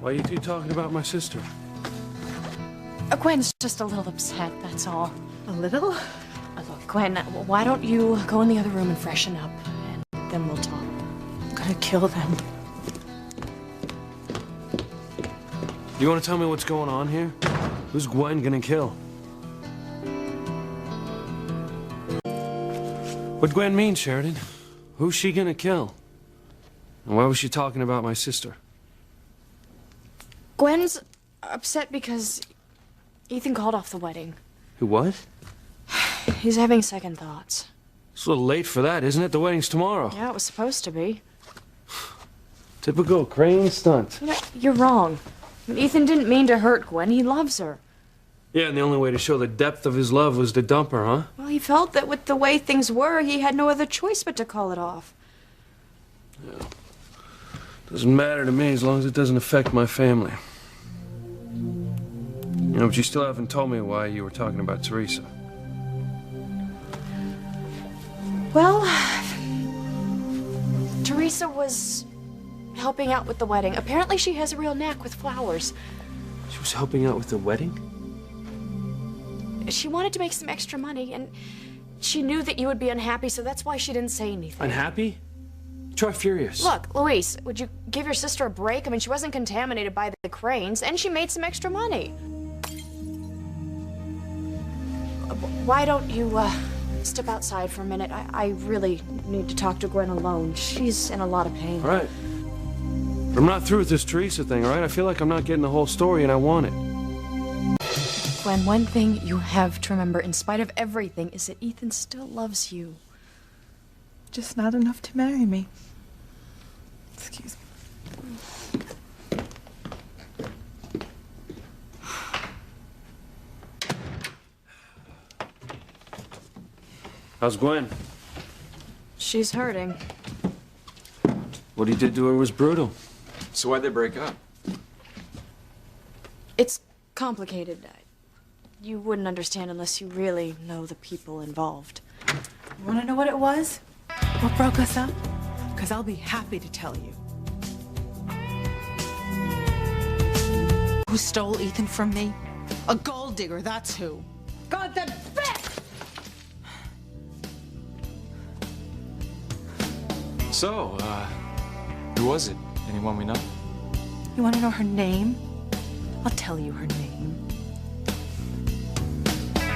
Why are you two talking about my sister? Gwen's just a little upset, that's all. A little? Look, Gwen, why don't you go in the other room and freshen up, and then we'll talk. I'm gonna kill them. You want to tell me what's going on here? Who's Gwen gonna kill? What Gwen mean, Sheridan? Who's she gonna kill? And why was she talking about my sister? Gwen's upset because Ethan called off the wedding. Who what? He's having second thoughts. It's a little late for that, isn't it? The wedding's tomorrow. Yeah, it was supposed to be. Typical Crane stunt. You know, you're wrong. I mean, Ethan didn't mean to hurt Gwen. He loves her. Yeah, and the only way to show the depth of his love was to dump her, huh? Well, he felt that with the way things were, he had no other choice but to call it off. Yeah. Doesn't matter to me as long as it doesn't affect my family. You know, but you still haven't told me why you were talking about Teresa. Well, Teresa was helping out with the wedding. Apparently she has a real knack with flowers. She was helping out with the wedding? She wanted to make some extra money, and she knew that you would be unhappy, so that's why she didn't say anything. Unhappy? Try furious. Look, Luis, would you give your sister a break? I mean, she wasn't contaminated by the Cranes, and she made some extra money. Why don't you, step outside for a minute? I really need to talk to Gwen alone. She's in a lot of pain. All right. But I'm not through with this Teresa thing, all right? I feel like I'm not getting the whole story, and I want it. Gwen, one thing you have to remember, in spite of everything, is that Ethan still loves you. Just not enough to marry me. Excuse me. How's Gwen? She's hurting. What he did to her was brutal. So why'd they break up? It's complicated. You wouldn't understand unless you really know the people involved. You wanna know what it was? What broke us up? Because I'll be happy to tell you. Who stole Ethan from me? A gold digger, that's who. God, the bitch! So, who was it? Anyone we know? You want to know her name? I'll tell you her name.